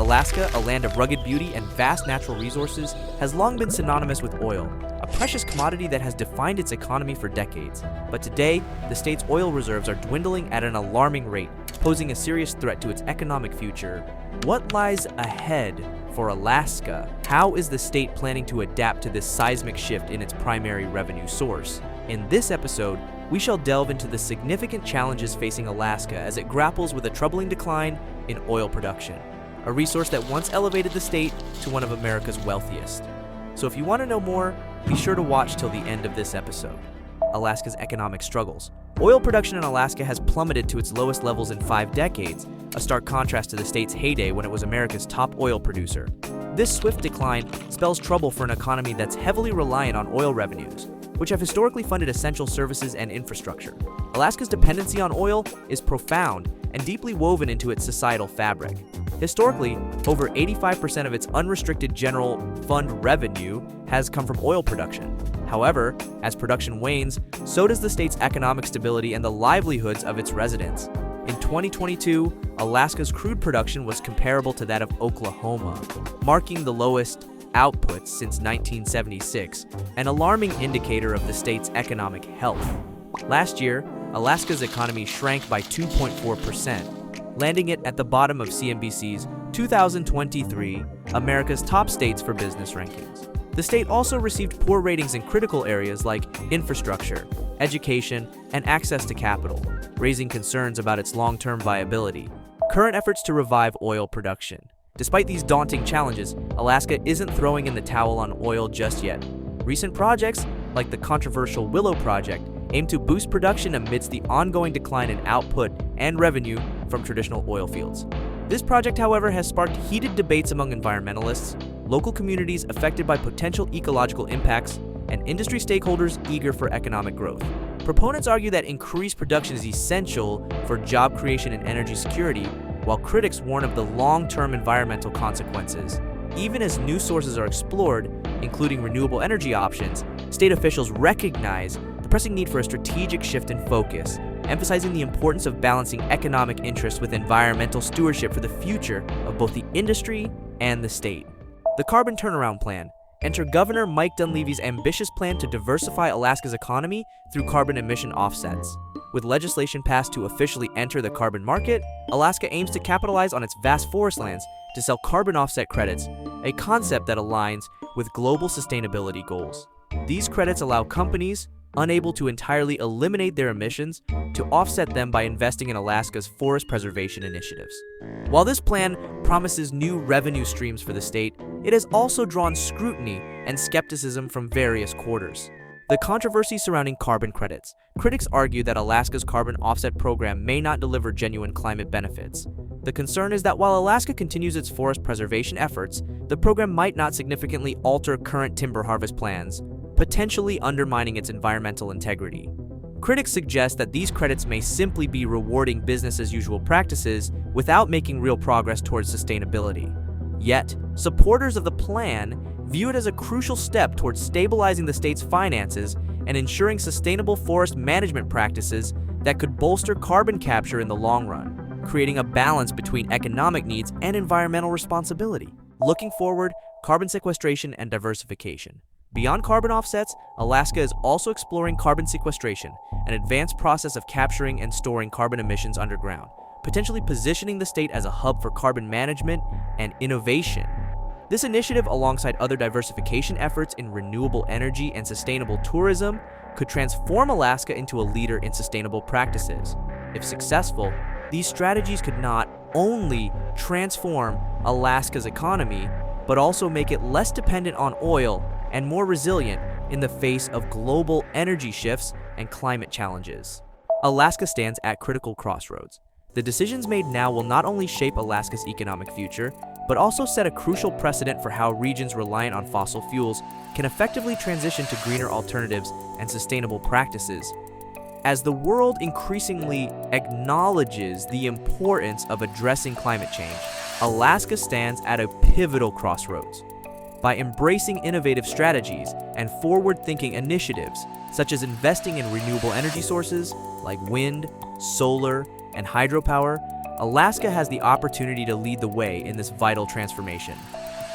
Alaska, a land of rugged beauty and vast natural resources, has long been synonymous with oil, a precious commodity that has defined its economy for decades. But today, the state's oil reserves are dwindling at an alarming rate, posing a serious threat to its economic future. What lies ahead for Alaska? How is the state planning to adapt to this seismic shift in its primary revenue source? In this episode, we shall delve into the significant challenges facing Alaska as it grapples with a troubling decline in oil production, a resource that once elevated the state to one of America's wealthiest. So if you want to know more, be sure to watch till the end of this episode. Alaska's economic struggles. Oil production in Alaska has plummeted to its lowest levels in 5 decades, a stark contrast to the state's heyday when it was America's top oil producer. This swift decline spells trouble for an economy that's heavily reliant on oil revenues, which have historically funded essential services and infrastructure. Alaska's dependency on oil is profound and deeply woven into its societal fabric. Historically, over 85% of its unrestricted general fund revenue has come from oil production. However, as production wanes, so does the state's economic stability and the livelihoods of its residents. In 2022, Alaska's crude production was comparable to that of Oklahoma, marking the lowest outputs since 1976, an alarming indicator of the state's economic health. Last year, Alaska's economy shrank by 2.4%, landing it at the bottom of CNBC's 2023 America's Top States for Business rankings. The state also received poor ratings in critical areas like infrastructure, education, and access to capital, raising concerns about its long-term viability. Current efforts to revive oil production. Despite these daunting challenges, Alaska isn't throwing in the towel on oil just yet. Recent projects, like the controversial Willow Project, aim to boost production amidst the ongoing decline in output and revenue from traditional oil fields. This project, however, has sparked heated debates among environmentalists, local communities affected by potential ecological impacts, and industry stakeholders eager for economic growth. Proponents argue that increased production is essential for job creation and energy security, while critics warn of the long-term environmental consequences. Even as new sources are explored, including renewable energy options, state officials recognize the pressing need for a strategic shift in focus, emphasizing the importance of balancing economic interests with environmental stewardship for the future of both the industry and the state. The Carbon Turnaround Plan. Enter Governor Mike Dunleavy's ambitious plan to diversify Alaska's economy through carbon emission offsets. With legislation passed to officially enter the carbon market, Alaska aims to capitalize on its vast forest lands to sell carbon offset credits, a concept that aligns with global sustainability goals. These credits allow companies unable to entirely eliminate their emissions to offset them by investing in Alaska's forest preservation initiatives. While this plan promises new revenue streams for the state, it has also drawn scrutiny and skepticism from various quarters. The controversy surrounding carbon credits. Critics argue that Alaska's carbon offset program may not deliver genuine climate benefits. The concern is that while Alaska continues its forest preservation efforts, the program might not significantly alter current timber harvest plans, potentially undermining its environmental integrity. Critics suggest that these credits may simply be rewarding business-as-usual practices without making real progress towards sustainability. Yet, supporters of the plan view it as a crucial step towards stabilizing the state's finances and ensuring sustainable forest management practices that could bolster carbon capture in the long run, creating a balance between economic needs and environmental responsibility. Looking forward, carbon sequestration and diversification. Beyond carbon offsets, Alaska is also exploring carbon sequestration, an advanced process of capturing and storing carbon emissions underground, potentially positioning the state as a hub for carbon management and innovation. This initiative, alongside other diversification efforts in renewable energy and sustainable tourism, could transform Alaska into a leader in sustainable practices. If successful, these strategies could not only transform Alaska's economy, but also make it less dependent on oil and more resilient in the face of global energy shifts and climate challenges. Alaska stands at critical crossroads. The decisions made now will not only shape Alaska's economic future, but also set a crucial precedent for how regions reliant on fossil fuels can effectively transition to greener alternatives and sustainable practices. As the world increasingly acknowledges the importance of addressing climate change, Alaska stands at a pivotal crossroads. By embracing innovative strategies and forward-thinking initiatives, such as investing in renewable energy sources like wind, solar, and hydropower, Alaska has the opportunity to lead the way in this vital transformation.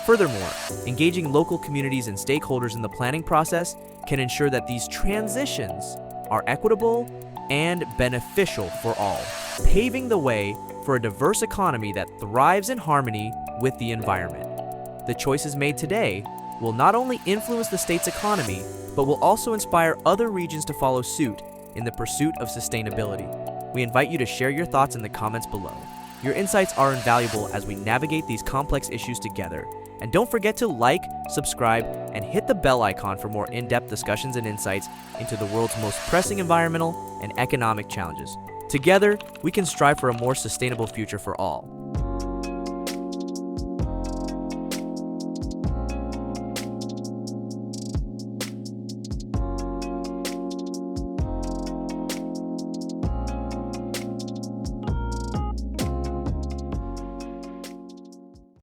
Furthermore, engaging local communities and stakeholders in the planning process can ensure that these transitions are equitable and beneficial for all, paving the way for a diverse economy that thrives in harmony with the environment. The choices made today will not only influence the state's economy, but will also inspire other regions to follow suit in the pursuit of sustainability. We invite you to share your thoughts in the comments below. Your insights are invaluable as we navigate these complex issues together. And don't forget to like, subscribe, and hit the bell icon for more in-depth discussions and insights into the world's most pressing environmental and economic challenges. Together, we can strive for a more sustainable future for all.